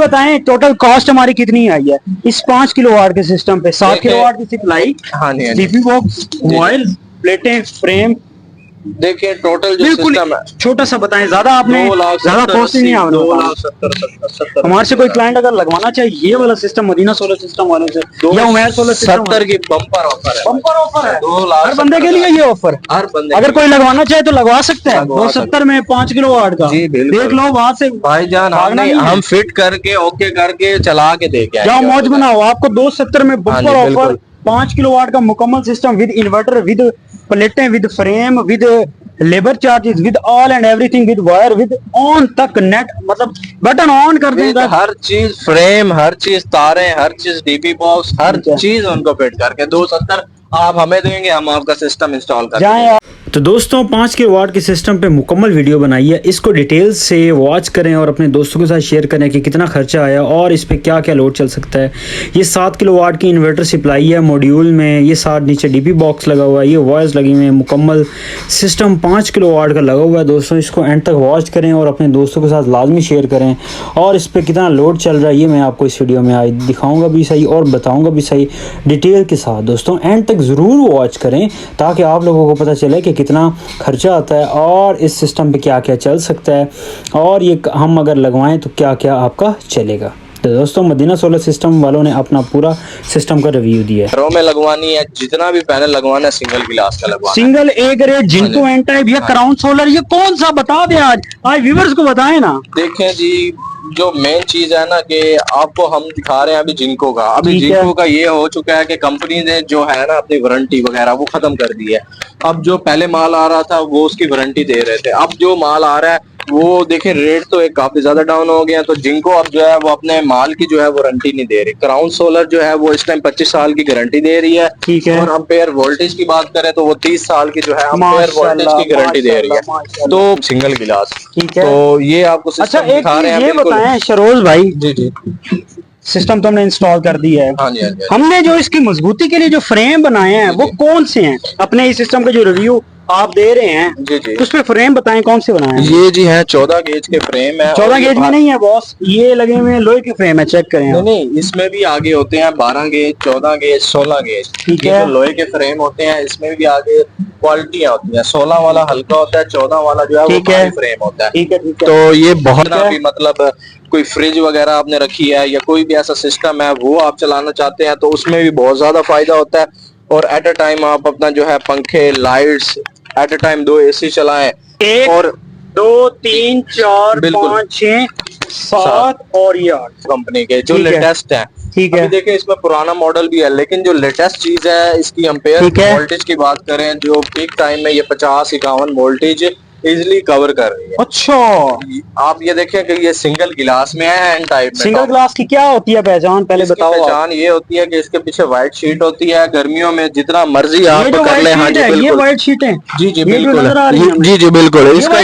बताएं total cost हमारी कितनी आई है इस 5 किलोवाट के सिस्टम पे? 7 किलोवाट की सप्लाई, हाँ जी, डीपी बॉक्स, मोबाइल, प्लेटें, फ्रेम। देखिए टोटल जो सिस्टम है छोटा सा बताएं, ज्यादा आपने ज्यादा कॉस्ट नहीं है। 2,70,70 हमारे से कोई क्लाइंट अगर लगवाना चाहे ये वाला सिस्टम मदीना सोलर सिस्टम वालों से या उमैर सोलर सिस्टम 70 की बम्पर ऑफर है। बम्पर ऑफर है 2,70,000 हर बंदे के लिए ये ऑफर। हर बंदे अगर कोई लगवाना चाहे तो लगवा सकते हैं। 270 में 5 किलोवाट का। जी बिल्कुल। देख लो वहां से भाईजान, हम फिट करके ओके करके चला के दे के जाओ, मौज बनाओ। आपको 270 में बम्पर ऑफर 5 किलोवाट का मुकम्मल सिस्टम विद इन्वर्टर, विद प्लेटें, with frame, with labour charges, with all and everything, with wire, with on तक नेट, मतलब बटन ऑन कर देगा। हर चीज, फ्रेम, हर चीज, तारे, हर चीज, डीपी बॉक्स, हर चीज उनको फिट करके 270 आप हमें देंगे, हम आपका सिस्टम इंस्टॉल कर देंगे। तो दोस्तों 5 किलोवाट के सिस्टम पे मुकम्मल वीडियो बनाई है, इसको डिटेल से वॉच करें और अपने दोस्तों के साथ शेयर करें कि कितना खर्चा आया और इस पे क्या क्या लोड चल सकता है। ये 7 किलोवाट की इन्वर्टर सप्लाई है मॉड्यूल में, ये 7 नीचे डीपी बॉक्स लगा हुआ है, ये वायर्स लगी हुई हैं, मुकम्मल सिस्टम 5 किलोवाट का लगा हुआ है। दोस्तों इसको एंड तक वॉच करें और अपने दोस्तों के साथ लाजमी शेयर करें और इस पर कितना लोड चल रहा है ये मैं आपको इस वीडियो में आज दिखाऊँगा भी सही और बताऊँगा भी सही डिटेल के साथ। दोस्तों एंड तक ज़रूर वॉच करें ताकि आप लोगों को पता चले कि कितना खर्चा आता है और इस सिस्टम पे क्या क्या चल सकता है और ये हम अगर लगवाएं तो क्या क्या आपका चलेगा। तो दोस्तों मदीना सोलर सिस्टम वालों ने अपना पूरा सिस्टम का रिव्यू दिया है। रो में लगवानी है, जितना भी पैनल लगवाना है सिंगल गिलास का लगवाना, सिंगल ए ग्रेड, जिनको एन टाइप या क्राउन सोलर, ये कौन सा बता दें आज व्यूअर्स को बताएं ना। देखें जी, जो मेन चीज है ना कि आपको हम दिखा रहे हैं अभी जिनको का, जिनको का ये हो चुका है कि कंपनी ने जो है ना अपनी वारंटी वगैरह वो खत्म कर दी है। अब जो पहले माल आ रहा था वो उसकी वारंटी दे रहे थे, अब जो माल आ रहा है वो देखें रेट तो एक काफी ज्यादा डाउन हो गया, तो जिनको अब जो है वो अपने माल की जो है वारंटी नहीं दे रही। क्राउन सोलर जो है वो इस टाइम 25 साल की गारंटी दे रही है, ठीक है। और अम्पेयर वोल्टेज की बात करें तो वो 30 साल की जो है अम्पेयर वोल्टेज की गारंटी दे रही है। तो सिंगल गिलास, ठीक है। तो ये आपको सिस्टम दिखा रहे हैं। ये बताएं शरोज भाई, जी जी, सिस्टम तो हमने इंस्टॉल कर दिया है। हाँ जी, हाँ जी। हमने जो इसकी मजबूती के लिए जो फ्रेम बनाए हैं वो कौन से हैं? अपने इस सिस्टम का जो रिव्यू आप दे रहे हैं जी जी, उस पे फ्रेम बताएं कौन से बनाए हैं। ये जी है 14 गेज के फ्रेम है। 14 गेज में नहीं है बॉस, ये लगे हुए हैं लोहे के फ्रेम है, चेक करें। नहीं, इसमें भी आगे होते हैं 12 गेज, 14 गेज, 16 गेज, ठीक है। तो लोहे के फ्रेम होते हैं, इसमें भी आगे क्वालिटियां होती हैं। 16 वाला हल्का होता है, 14 वाला जो है वो भारी फ्रेम होता है, ठीक है। तो ये बहुत भी मतलब कोई फ्रिज वगैरह आपने रखी है या कोई भी ऐसा सिस्टम है वो आप चलाना चाहते हैं तो उसमें भी बहुत ज्यादा फायदा होता है। और एट अ टाइम आप अपना जो है पंखे, lights, at a time 2 AC चलाएं, 1 और 2 3 4 5 6 7 और ये 8 कंपनी के जो लेटेस्ट है, ठीक है। देखिए इसमें पुराना मॉडल भी है लेकिन जो लेटेस्ट चीज है इसकी अम्पेयर वोल्टेज की बात करें जो पीक टाइम में ये 50-51 वोल्टेज इजिली कवर कर रही है। अच्छा, आप ये देखें कि ये सिंगल गिलास में है, एन टाइप में। सिंगल ग्लास की क्या होती है पहचान, पहले बताओ। पहचान ये होती है कि इसके पीछे व्हाइट शीट होती है, गर्मियों में जितना मर्जी आप कर ले। हाँ जी बिल्कुल, ये व्हाइट शीट है। जी जी बिल्कुल, जी जी बिल्कुल। इसका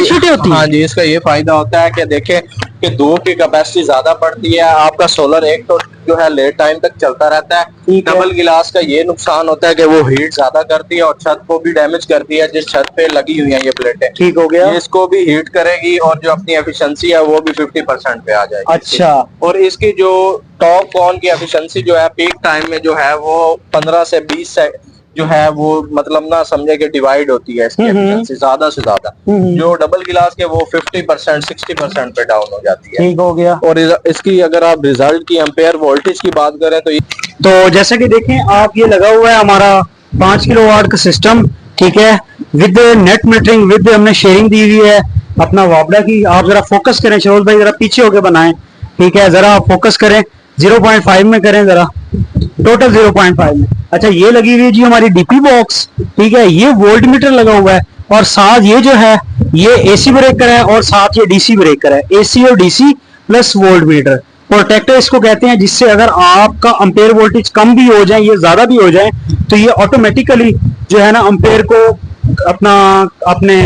हाँ जी, इसका ये फायदा होता है कि देखें कि धूप की कैपेसिटी ज्यादा पड़ती है, आपका सोलर एक तो जो है लेट टाइम तक चलता रहता है। डबल गिलास का ये नुकसान होता है कि वो हीट ज्यादा करती है और छत को भी डैमेज करती है। जिस छत पे लगी हुई है ये प्लेटें, ठीक हो गया, इसको भी हीट करेगी और जो अपनी एफिशिएंसी है वो भी 50% पे आ जाएगी। अच्छा, और इसकी जो टॉप ऑन की एफिशिएंसी जो है पीक टाइम में जो है वो 15 से 20 से जो है वो मतलब ना समझे कि डिवाइड होती है इसकी एफिशिएंसी ज्यादा से ज्यादा। जो डबल गिलास के वो 50% 60% पे डाउन हो जाती है, ठीक हो गया। और इसकी अगर आप रिजल्ट की अम्पेयर वोल्टेज की बात करें तो जैसे कि देखें आप, ये लगा हुआ है हमारा 5 किलोवाट का सिस्टम, ठीक है, विद नेट मीटरिंग, विद हमने शेयरिंग दी हुई है अपना वापडा की। आप जरा फोकस करें शरोज भाई, जरा पीछे होके बनाएं, ठीक है, जरा आप फोकस करें, 0.5 में करें जरा, टोटल 0.5 में। अच्छा, ये लगी हुई है जी हमारी डीपी बॉक्स, ठीक है, ये वोल्ट मीटर लगा हुआ है और साथ ये जो है ये एसी ब्रेकर है और साथ ये डीसी ब्रेकर है, एसी और DC plus volt meter. Protector इसको कहते हैं, जिससे अगर आपका अम्पेयर वोल्टेज कम भी हो जाए, ये ज्यादा भी हो जाए, तो ये ऑटोमेटिकली जो है ना अम्पेयर को अपने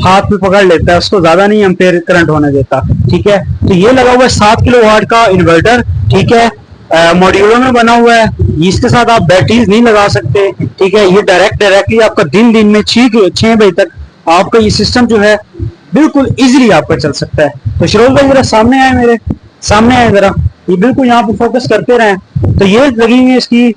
हाथ में पकड़ लेता है, उसको ज्यादा नहीं अम्पेयर करंट होने देता, ठीक है। तो ये लगा हुआ है 7 किलोवाट का इन्वर्टर, ठीक है, मॉड्यूलर में बना हुआ है। इसके साथ आप बैटरीज नहीं लगा सकते, ठीक है। ये डायरेक्टली आपका दिन में 6 बजे तक आपका ये सिस्टम जो है बिल्कुल इजीली आपका चल सकता है। तो शरोज भाई जरा सामने आए मेरे, सामने है जरा, ये बिल्कुल यहाँ पे फोकस करते रहे। तो ये लगी हुई है इसकी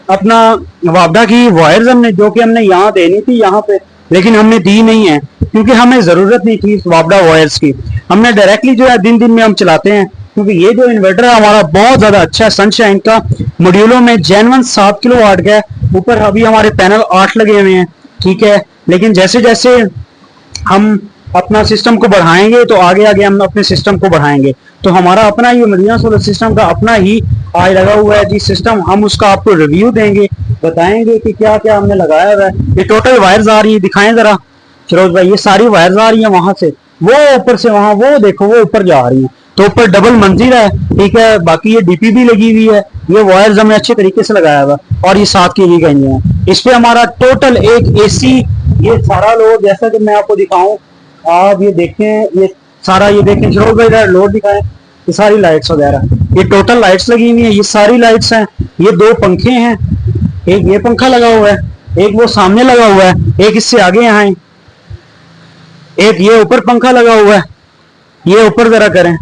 अपना वापडा की वायर्स हमने, जो कि हमने यहाँ देनी थी यहाँ पे, लेकिन हमने दी नहीं है क्योंकि हमें जरूरत नहीं थी इस वापडा वायर्स की। हमने डायरेक्टली जो है दिन दिन में हम चलाते हैं, क्योंकि ये जो इन्वर्टर है हमारा बहुत ज्यादा अच्छा है। सनशाइन का मॉड्यूलों में जेनवन 7 किलो वाट का है। ऊपर अभी हमारे पैनल 8 लगे हुए हैं, ठीक है। लेकिन जैसे जैसे हम अपना सिस्टम को बढ़ाएंगे तो आगे आगे हम अपने सिस्टम को बढ़ाएंगे। तो हमारा अपना ही मदीना सोलर सिस्टम का अपना ही आज लगा हुआ है जी सिस्टम। हम उसका आपको रिव्यू देंगे, बताएंगे कि क्या क्या हमने लगाया हुआ है। ये टोटल वायर्स आ रही है, दिखाएं जरा फिरोज भाई। ये सारी वायर्स आ रही है वहां से, वो ऊपर से वहां, वो देखो वो ऊपर जा रही है। तो ऊपर डबल मंजिल है, ठीक है। बाकी ये डीपी भी लगी हुई है, ये वायर्स हमने अच्छे तरीके से लगाया हुआ, और ये 7 केवी का इंजन है। इस पे हमारा टोटल एक एसी, ये सारा लोड, जैसा कि मैं आपको दिखाऊं, आप ये देखें, ये सारा, ये देखें फिरोज भाई लोड दिखाएं, ये सारी लाइट्स वगैरह, ये टोटल लाइट्स लगी हुई है, ये सारी लाइट्स हैं। ये 2 पंखे हैं, एक ये पंखा लगा हुआ है, एक वो सामने लगा हुआ है, एक इससे आगे यहाँ है, एक ये ऊपर पंखा लगा हुआ है, ये ऊपर जरा करें।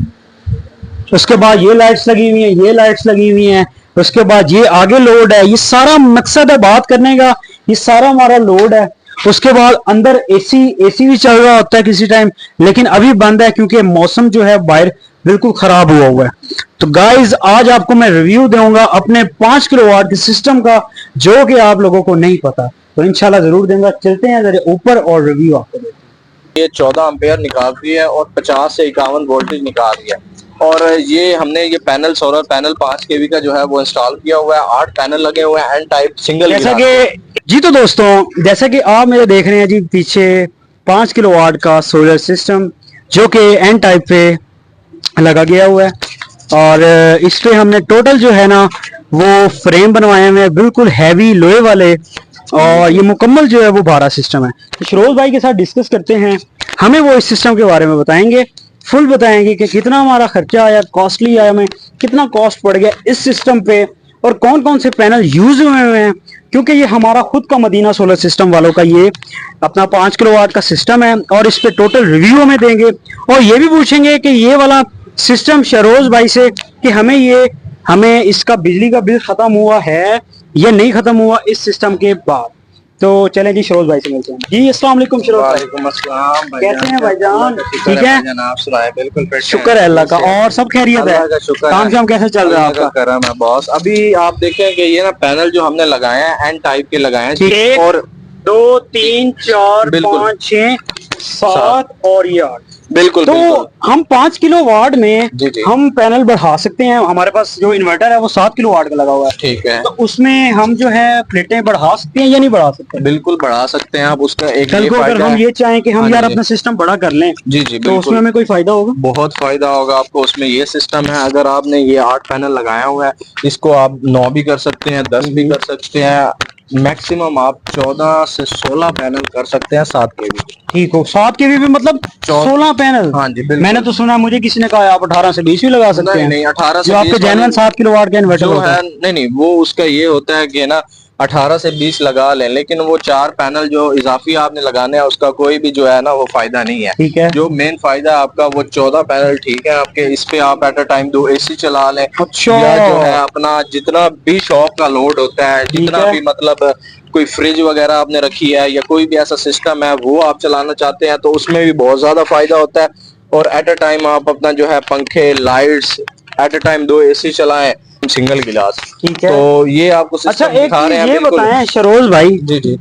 उसके बाद ये लाइट्स लगी हुई हैं, ये लाइट्स लगी हुई हैं। उसके बाद ये आगे लोड है, ये सारा मकसद है बात करने का, ये सारा हमारा लोड है। उसके बाद अंदर एसी भी चल रहा होता है किसी टाइम, लेकिन अभी बंद है क्योंकि मौसम जो है बाहर बिल्कुल खराब हुआ है। तो गाइज आज आपको मैं रिव्यू दूंगा अपने 5 किलोवाट के सिस्टम का, जो कि आप लोगों को नहीं पता, तो इंशाल्लाह जरूर दूंगा। चलते हैं जरा ऊपर और रिव्यू आपको देते हैं। ये 14 एम्पेयर निकाल रही है और 50 से 51 वोल्टेज निकाल रही है। और ये हमने ये पैनल, सोलर पैनल 5 केवी का जो है वो इंस्टॉल किया हुआ है। 8 पैनल लगे हुए हैं एन टाइप सिंगल। जैसा कि जी, तो दोस्तों जैसा कि आप मेरे देख रहे हैं जी पीछे 5 किलोवाट का सोलर सिस्टम, जो कि एन टाइप पे लगा गया हुआ है। और इस पे हमने टोटल जो है ना वो फ्रेम बनवाए हुए हैं, बिल्कुल हैवी लोहे वाले, और ये मुकम्मल जो है वो 12 सिस्टम है। तो फिरोज भाई के साथ डिस्कस करते हैं, हमें वो इस सिस्टम के बारे में बताएंगे, फुल बताएंगे कि कितना हमारा खर्चा आया, कॉस्टली आया, हमें कितना कॉस्ट पड़ गया इस सिस्टम पे, और कौन कौन से पैनल यूज हुए हैं। क्योंकि ये हमारा खुद का मदीना सोलर सिस्टम वालों का ये अपना 5 किलोवाट का सिस्टम है, और इस पे टोटल रिव्यू हमें देंगे, और ये भी पूछेंगे कि ये वाला सिस्टम शरोज भाई से कि हमें इसका बिजली का बिल खत्म हुआ है या नहीं खत्म हुआ इस सिस्टम के बाद। तो चलें जी शरोज भाई से मिलते हैं। जी अस्सलाम वालेकुम शरोज भाई। वालेकुम अस्सलाम भाई, कैसे हैं भाईजान? ठीक है, आप सुनाए? बिल्कुल फिट हैं। शुक्र है अल्लाह का, और सब खैरियत है? अल्लाह का शुक्र है। काम शाम कैसे चल रहा है आपका? करम है बॉस। अभी आप देखें कि ये ना पैनल जो हमने लगाए हैं एन टाइप के लगाए हैं, और 2 3 4 बिल्कुल। 5 6 7 और ये 8। बिल्कुल तो बिल्कुल। हम 5 किलो वाट में जी जी। हम पैनल बढ़ा सकते हैं। हमारे पास जो इन्वर्टर है वो 7 किलो वाट का लगा हुआ है, ठीक है। तो उसमें हम जो है प्लेटें बढ़ा सकते हैं या नहीं बढ़ा सकते? बिल्कुल बढ़ा सकते हैं आप। उसका एक कल ये को अगर फायदा हम है। ये चाहें कि हम हाँ यार जी। अपना सिस्टम बड़ा कर लें, जी जी तो उसमें बिल्कुल, हमें कोई फायदा होगा? बहुत फायदा होगा आपको। उसमें ये सिस्टम है, अगर आपने ये 8 पैनल लगाया हुआ है, इसको आप 9 भी कर सकते हैं, 10 भी कर सकते हैं, मैक्सिमम आप 14 से 16 पैनल कर सकते हैं 7 केवी। ठीक हो, 7 केवी पे मतलब 16 पैनल? हाँ जी बिल्कुल। मैंने तो सुना, मुझे किसी ने कहा आप 18 से 20 भी लगा सकते नहीं हैं। नहीं, 18 से जो आपके 20 जेन्युइन 7 किलो वाट का इन्वर्टर जो होता है, नहीं नहीं, वो उसका ये होता है कि ना 18 से 20 लगा लें, लेकिन वो 4 पैनल जो इजाफी आपने लगाने हैं उसका कोई भी जो है ना वो फायदा नहीं है। ठीक है। जो मेन फायदा है आपका वो 14 पैनल, ठीक है आपके। इस पे आप एट अ टाइम 2 एसी चला लें, अच्छा। या जो है अपना जितना भी शॉप का लोड होता है, जितना भी मतलब कोई फ्रिज वगैरह आपने रखी है या कोई भी ऐसा सिस्टम है वो आप चलाना चाहते हैं, तो उसमें भी बहुत ज्यादा फायदा होता है। और एट अ टाइम आप अपना जो है पंखे, lights, at a time 2 AC चलाएं सिंगल गिलास। ठीक है। तो ये आपको अच्छा सिस्टम एक दिखा रहे हैं। चीज ये बिल्कुल। बताएं शरोज भाई, जी जी।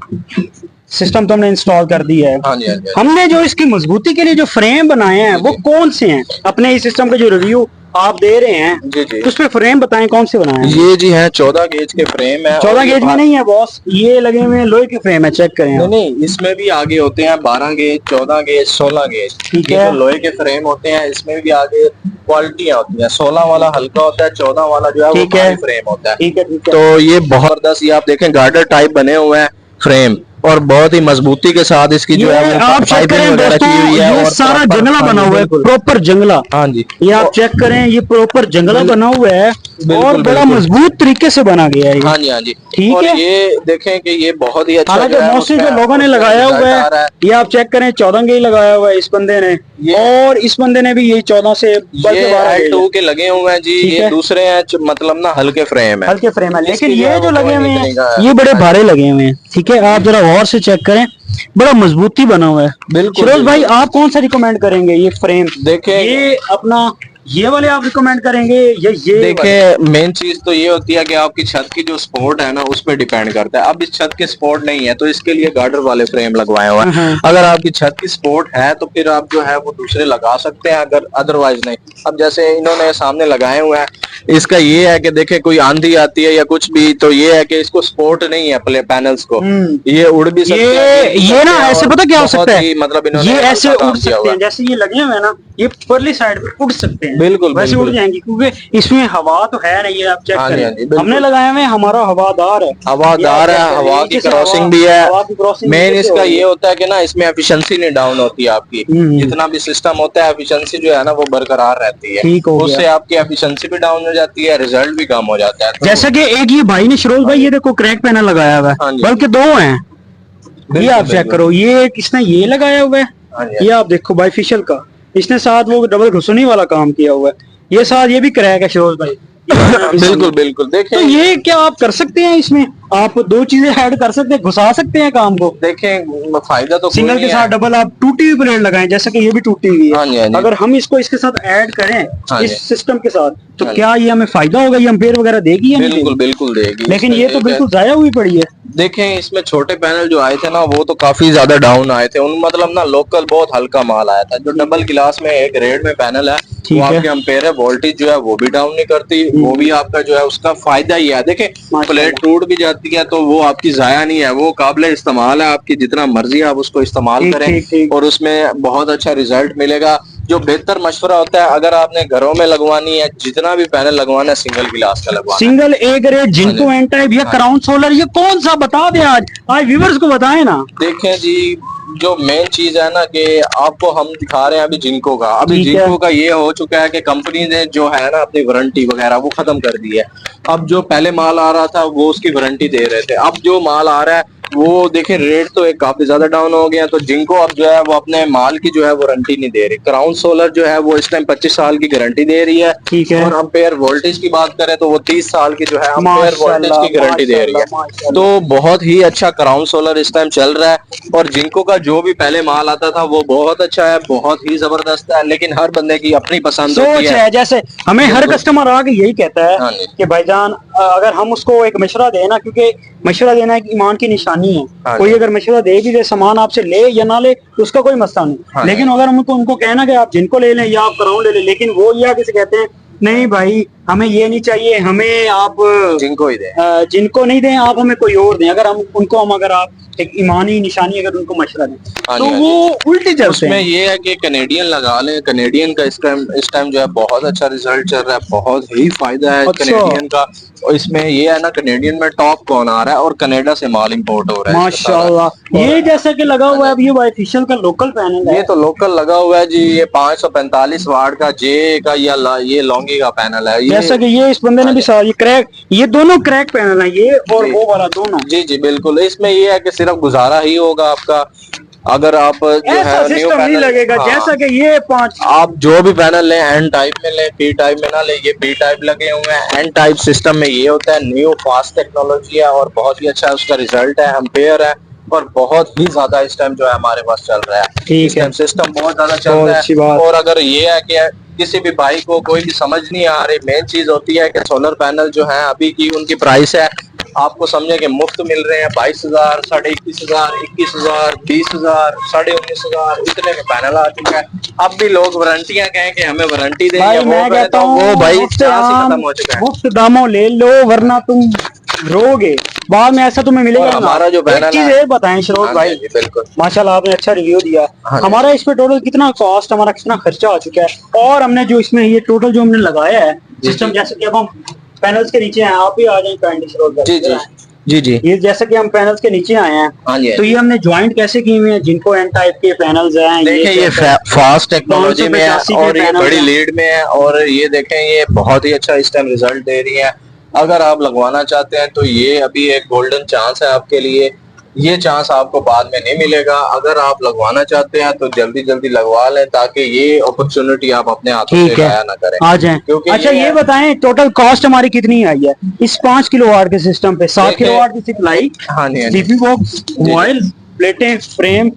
सिस्टम तो हमने इंस्टॉल कर दिया है, हाँ जी हाँ जी। हमने जो इसकी मजबूती के लिए जो फ्रेम बनाए हैं वो कौन से हैं? अपने इस सिस्टम का जो रिव्यू आप दे रहे हैं, जी जी। उस पे फ्रेम बताएं कौन से बनाए हैं? ये जी है 14 गेज के फ्रेम है। 14 गेज में नहीं है बॉस, ये लगे हुए हैं लोहे के फ्रेम है, चेक करें नहीं आप। नहीं, इसमें भी आगे होते हैं 12 गेज, 14 गेज, 16 गेज। ठीक ये है। तो लोहे के फ्रेम होते हैं, इसमें भी आगे क्वालिटियां होती हैं। 16 वाला हल्का होता है, 14 वाला जो है वो भारी फ्रेम होता है। ठीक है ठीक है। तो ये बहुत जबरदस्त, ये आप देखें गार्डर टाइप बने हुए हैं फ्रेम, और बहुत ही मजबूती के साथ इसकी जो है वो आप चेक पाइपिंग करें वगैरह दोस्तों, की हुई है। ये और सारा जंगला बना हुआ है, प्रॉपर जंगला। हाँ जी। ये आप चेक करें, ये प्रॉपर जंगला बना हुआ है, और बड़ा मजबूत तरीके से बना गया है। हाँ जी, हाँ जी, ठीक और है। ये देखें कि ये बहुत ही अच्छा हालांकि मोस्टली जो लोगों ने लगाया हुआ है, ये आप चेक करें 14 के ही लगाया हुआ है इस बंदे ने, और इस बंदे ने भी यही 14 से ये L2 के लगे हुए हैं जी। ये दूसरे हैं मतलब ना हल्के फ्रेम है, हल्के फ्रेम है, लेकिन ये जो लगे हुए हैं है। ये बड़े भारे लगे हुए हैं। ठीक है, आप जरा गौर से चेक करें, बड़ा मजबूती बना हुआ है। बिल्कुल फिरोज भाई, आप कौन सा रिकमेंड करेंगे? ये फ्रेम देखें, ये अपना ये वाले आप रिकमेंड करेंगे या ये? देखिए मेन चीज तो ये होती है कि आपकी छत की जो सपोर्ट है ना उस पर डिपेंड करता है। अब इस छत की सपोर्ट नहीं है तो इसके लिए गार्डर वाले फ्रेम लगवाए हुए हैं। अगर आपकी छत की सपोर्ट है तो फिर आप जो है वो दूसरे लगा सकते हैं, अगर अदरवाइज नहीं। अब जैसे इन्होंने सामने लगाए हुए हैं, इसका ये है कि देखे कोई आंधी आती है या कुछ भी तो ये है कि इसको सपोर्ट नहीं है प्ले पैनल्स को, ये उड़ भी सकते हैं। ये ना ऐसे पता क्या हो सकता है, मतलब ये ऐसे उड़ सकते हैं, जैसे ये लगे हुए हैं ना, ये परली साइड पे उड़ सकते हैं। बिल्कुल वैसे उड़ जाएंगे क्योंकि इसमें हवा तो है नहीं। आप चेक करें, हमने लगाए हुए, हमारा हवादार है, हवादार है, हवा की क्रॉसिंग भी है। मेन इसका ये होता है कि ना इसमें एफिशिएंसी नहीं डाउन होती है आपकी। जितना भी सिस्टम होता है एफिशिएंसी जो है ना वो बरकरार रहती है, उससे आपकी एफिशिएंसी भी डाउन हो जाती है, रिजल्ट भी कम हो जाता है। जैसा कि एक ये भाई ने, शिरोज भाई, ये देखो क्रैक पैनल लगाया हुआ है, बल्कि दो हैं। ये आप चेक करो, ये किसने ये लगाया हुआ है, ये आप देखो बाइफिशियल का, इसने साथ वो डबल घुसनी वाला काम किया हुआ है, ये साथ ये भी क्रैक है शिरोज भाई। बिल्कुल बिल्कुल। देखिए तो ये क्या आप कर सकते हैं, इसमें आप दो चीजें ऐड कर सकते हैं, घुसा सकते हैं काम को। देखें फायदा तो सिंगल के साथ डबल आप टूटी हुई प्लेट लगाएं, जैसे कि ये भी टूटी हुई है। अगर हम इसको इसके साथ ऐड करें इस सिस्टम के साथ, तो क्या ये हमें फायदा होगा? ये एम्पेयर वगैरह देगी? बिल्कुल बिल्कुल देगी, लेकिन ये तो बिल्कुल जाया हुई पड़ी है। देखें इसमें छोटे पैनल जो आए थे ना वो तो काफी ज्यादा डाउन आए थे, उन मतलब ना लोकल बहुत हल्का माल आया था। जो डबल गिलास में एक रेड में पैनल है वो आपके एम्पेयर है, वोल्टेज जो है वो भी डाउन नहीं करती, वो भी आपका जो है उसका फायदा ही है। देखें प्लेट टूट भी जाती है तो वो आपकी जाया नहीं है, वो काबिल इस्तेमाल है, आपकी जितना मर्जी आप उसको इस्तेमाल करें और उसमें बहुत अच्छा रिजल्ट मिलेगा। जो बेहतर मशवरा होता है, अगर आपने घरों में लगवानी है, जितना भी पैनल लगवाना है सिंगल गिलास का लगवाना, सिंगल ए ग्रेड, जिनको एन टाइप या क्राउन सोलर, ये कौन सा बता दें आज व्यूअर्स को बताएं ना। देखें जी, जो मेन चीज है ना कि आपको हम दिखा रहे हैं अभी जिनको का, अभी जिनको का ये हो चुका है कि कंपनी ने जो है ना अपनी वारंटी वगैरह वो खत्म कर दी है। अब जो पहले माल आ रहा था वो उसकी वारंटी दे रहे थे, अब जो माल आ रहा है वो देखें रेट तो एक काफी ज्यादा डाउन हो गया, तो जिनको अब जो है वो अपने माल की जो है वारंटी नहीं दे रही। क्राउन सोलर जो है वो इस टाइम 25 साल की गारंटी दे रही है, ठीक है। और अम्पेयर वोल्टेज की बात करें तो वो 30 साल की जो है अम्पेयर वोल्टेज की गारंटी दे रही है। तो बहुत ही अच्छा क्राउन सोलर इस टाइम चल रहा है, और जिनको का जो भी पहले माल आता था वो बहुत अच्छा है, बहुत ही जबरदस्त है। लेकिन हर बंदे की अपनी पसंद होती है। जैसे हमें हर कस्टमर आके यही कहता है कि भाईजान अगर हम उसको एक मशवरा देना, क्योंकि मशवरा देना एक ईमान की निशानी है। कोई अगर मशवरा दे भी दे, सामान आपसे ले या ना ले उसका कोई मसला नहीं, लेकिन अगर हम उनको कहना कि आप जिनको ले लें या आप क्राउन ले लें, लेकिन वो ये आगे से कहते हैं नहीं भाई हमें ये नहीं चाहिए, हमें आप जिनको ही दें, जिनको नहीं दें आप हमें कोई और दें। अगर हम उनको अगर आप एक ईमानी निशानी अगर उनको मशवरा दें तो वो उल्टी चलते हैं। उसमें ये है कि कनेडियन लगा लें, कनेडियन का इस टाइम जो है बहुत अच्छा रिजल्ट चल रहा है, बहुत ही फायदा है कनेडियन का। और इसमें ये है ना कनेडियन में टॉप कौन आ रहा है और कनाडा से माल इंपोर्ट हो रहा है माशाल्लाह। ये जैसा कि लगा हुआ है अब ये बाइफिशियल का लोकल पैनल है, ये तो लोकल लगा हुआ है जी। ये 545 वाट का जे का या ये लॉन्गी का पैनल है। जैसा कि ये इस बंदे ने भी ये क्रैक, ये दोनों क्रैक पैनल है, ये और वो वाला दोनों। जी जी बिल्कुल। इसमें ये है कि सिर्फ गुजारा ही होगा आपका, अगर आप जो है न्यू पैनल नहीं लगेगा। जैसा कि ये 5 आप जो भी पैनल लें एन टाइप में लें, पी टाइप में ना लें, ये पी टाइप लगे हुए हैं। एन टाइप सिस्टम में ये होता है, न्यू फास्ट टेक्नोलॉजी है और बहुत ही अच्छा उसका रिजल्ट है, एम्पेयर है और बहुत ही ज्यादा इस टाइम जो है हमारे पास चल रहा है। ठीक है, सिस्टम बहुत ज्यादा चल रहा है। और अगर ये है कि किसी भी भाई को कोई भी समझ नहीं आ रही, मेन चीज होती है कि सोलर पैनल जो है अभी की उनकी प्राइस है, आपको समझे कि मुफ्त मिल रहे हैं 22,000, 21,500, 21,000, 20,000, 19,500 इतने में पैनल आ चुका है। अब भी लोग वारंटियां कहें कि हमें वारंटी दें, मैं कहता हूं वो भाई खत्म हो चुका है। मुफ्त दामों ले लो वरना तुम रोगे बाद में, ऐसा तुम्हें मिलेगा। हमारा जो पैनल चीज ये बताएं शिरोज भाई, माशाल्लाह आपने अच्छा रिव्यू दिया। हमारा इस पे टोटल कितना कॉस्ट, हमारा कितना खर्चा आ चुका है, और हमने जो इसमें ये टोटल जो हमने लगाया है सिस्टम, जैसे कि अब हम पैनल्स के नीचे हैं, आप भी आ जाए काइंडली शिरोज भाई। जी जी जी जी। ये जैसे कि हम पैनल्स के नीचे आए हैं, हाँ जी, तो ये हमने ज्वाइंट कैसे किए हुए हैं, जिनको एन टाइप के पैनल्स हैं, देखें ये फास्ट टेक्नोलॉजी में है 585 के और ये पैनल्स बड़ी हैं। लीड में है, और ये देखें ये बहुत ही अच्छा इस टाइम रिजल्ट दे रही है। अगर आप लगवाना चाहते हैं तो ये अभी एक गोल्डन चांस है आपके लिए, ये चांस आपको बाद में नहीं मिलेगा। अगर आप लगवाना चाहते हैं तो जल्दी जल्दी लगवा लें, ताकि ये अपॉर्चुनिटी आप अपने हाथों से जाया ना करें। आ जाए। क्योंकि अच्छा ये बताएं टोटल कॉस्ट हमारी कितनी आई है इस 5 किलोवाट के सिस्टम पे? 7 देखें- किलोवाट की सप्लाई, हाँ जी, हाँ जी। डीपी बॉक्स, मोबाइल, प्लेटें, फ्रेम,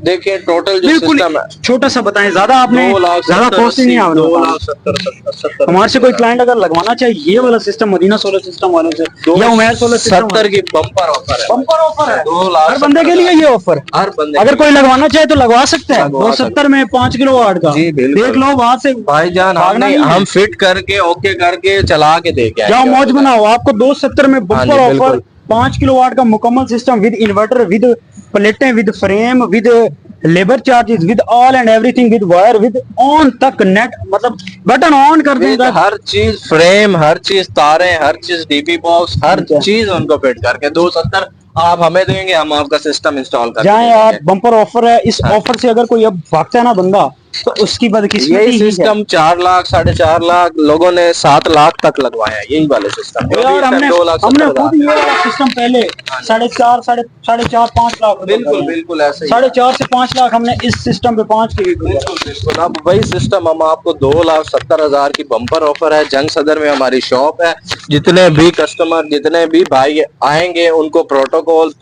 देखिए टोटल जो बिल्कुल सिस्टम है छोटा सा बताएं, ज्यादा आपने ज्यादा कॉस्ट नहीं आपने बताया। हमारे से कोई क्लाइंट अगर लगवाना चाहे ये वाला सिस्टम मदीना सोलर सिस्टम वालों से या उमैर सोलर सिस्टम 70 की बम्पर ऑफर है। बम्पर ऑफर है 2,70,000 हर बंदे के लिए ये ऑफर। हर बंदे अगर कोई लगवाना चाहे तो लगवा सकता है। लगवा 270 में 5 किलोवाट का, जी बिल्कुल। देख लो वहां से भाईजान भागना नहीं है। हम फिट करके ओके करके चला के दे के जाओ आएंगे। मौज बनाओ। आपको 270 में हाँ बम्पर जी, ऑफर, बिल्कुल। 5 किलोवाट का मुकम्मल सिस्टम विद इन्वर्टर, विद प्लेटें, with frame, with labour charges, with all and everything, with wire, with on तक नेट, मतलब बटन ऑन कर देगा। हर चीज फ्रेम, हर चीज तारे, हर चीज डीपी बॉक्स, हर चीज उनको फिट करके 270 आप हमें देंगे, हम आपका सिस्टम इंस्टॉल कर जाए आप। बम्पर ऑफर है। इस ऑफर से अगर कोई अब भागता है ना बंदा, तो उसकी बदकिस्मती यही ही है। सिस्टम 4 लाख 4.5 लाख लोगों ने 7 लाख तक लगवाए हैं, यही वाले सिस्टम। यार हमने खुद ये वाला सिस्टम पहले 4.5 5 लाख बिल्कुल बिल्कुल ऐसे ही 4.5 से 5 लाख हमने इस सिस्टम पे 5 के बिल्कुल बिल्कुल। अब वही सिस्टम हम आपको 2,70,000 की बम्पर ऑफर है। जंग सदर में हमारी शॉप है। जितने भी कस्टमर, जितने भी भाई आएंगे उनको प्रोटोकॉल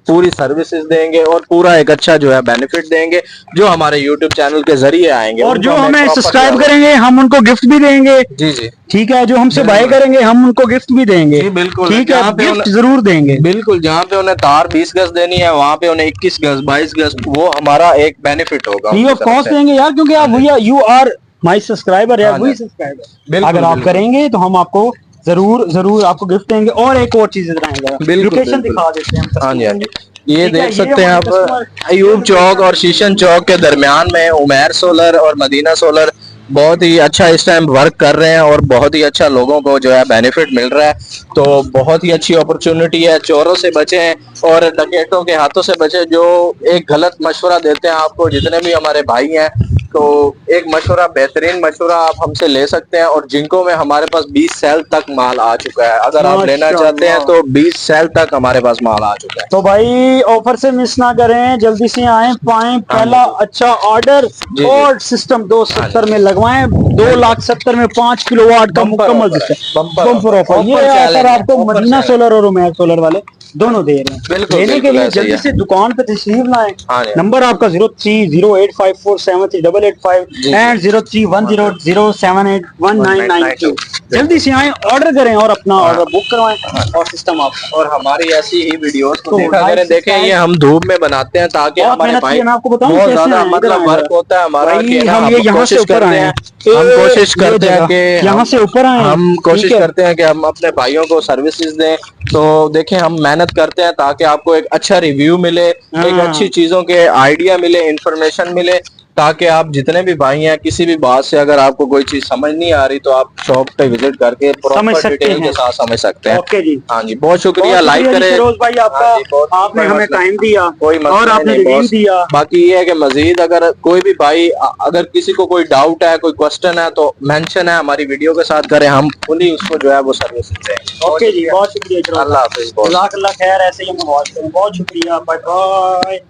पूरी सर्विसेज देंगे और पूरा एक अच्छा जो है बेनिफिट देंगे, जो हमारे यूट्यूब चैनल के जरिए आएंगे। और जो हमें सब्सक्राइब करेंगे हम उनको गिफ्ट भी देंगे। जी जी ठीक है, जो हमसे बाय करेंगे हम उनको गिफ्ट भी देंगे। बिल्कुल। ठीक है, गिफ्ट जरूर देंगे। बिल्कुल, जहाँ पे उन्हें तार 20 गज देनी है वहाँ पे उन्हें 21 गज 22 गज, वो हमारा एक बेनिफिट होगा। फ्री ऑफ कॉस्ट देंगे यार, क्योंकि आप भैया यू आर माई सब्सक्राइबर है, वही सब्सक्राइबर। अगर आप करेंगे तो हम आपको जरूर जरूर आपको गिफ्ट देंगे। और एक और चीज बताएंगे, लोकेशन दिखा देते हैं। हाँ जी हाँ जी, ये देख सकते हैं आप अयूब चौक और शीशन चौक के दरमियान में उमैर सोलर और मदीना सोलर बहुत ही अच्छा इस टाइम वर्क कर रहे हैं और बहुत ही अच्छा लोगों को जो है बेनिफिट मिल रहा है। तो बहुत ही अच्छी अपॉर्चुनिटी है। चोरों से बचें और डकैतों के हाथों से बचें, जो एक गलत मशवरा देते हैं आपको। जितने भी हमारे भाई हैं, तो एक मशवरा, बेहतरीन मशवरा आप हमसे ले सकते हैं। और जिनको में हमारे पास 20 सेल तक माल आ चुका है। अगर आप लेना चाहते हैं तो 20 सेल तक हमारे पास माल आ चुका है। तो भाई ऑफर से मिस ना करें, जल्दी से आए, पाएं पहला अच्छा ऑर्डर और सिस्टम 270 में लगवाएं। 2,70,000 में 5 किलोवाट का मुकम्मल सिस्टम बम्पर ऑफर। ये ऑफर आपको मदीना सोलर और उमैर सोलर वाले दोनों दे रहे हैं। लेने के लिए जल्दी से दुकान पे तशरीफ लाएं। नंबर आपका 030854738885 एंड 031007819992। जल्दी से आए, ऑर्डर करें और अपना ऑर्डर बुक करवाएं और सिस्टम आप। और हमारी ऐसी ही वीडियोस को तो देखा करें। देखें ये हम धूप में बनाते हैं ताकि हमारे भाई, मैं आपको बताऊं बहुत कैसे ज्यादा मतलब वर्क होता है हमारा कि हम ये यहाँ से ऊपर आए हैं। हम कोशिश करते हैं कि यहाँ से ऊपर आए, हम कोशिश करते हैं कि हम अपने भाइयों को सर्विसेज दें। तो देखें हम मेहनत करते हैं ताकि आपको एक अच्छा रिव्यू मिले, एक अच्छी चीजों के आइडिया मिले, इंफॉर्मेशन मिले, ताकि आप जितने भी भाई हैं किसी भी बात से अगर आपको कोई चीज समझ नहीं आ रही तो आप शॉप पे विजिट करके प्रॉपर डिटेल के साथ समझ सकते हैं। ओके जी, हाँ जी, बहुत शुक्रिया। लाइक करें फिरोज भाई आपका, आपने हमें टाइम दिया कोई और आपने रिव्यू दिया। बाकी ये है कि मजीद अगर कोई भी भाई, अगर किसी को कोई डाउट है, कोई क्वेश्चन है, तो मेंशन है हमारी वीडियो के साथ करें, हम उन्हीं उसको जो है वो सर्विस दें। ओके जी, बहुत शुक्रिया। अल्लाह हाफिज़। अल्लाह खैर ऐसे ही हम बहुत शुक्रिया। Bye bye.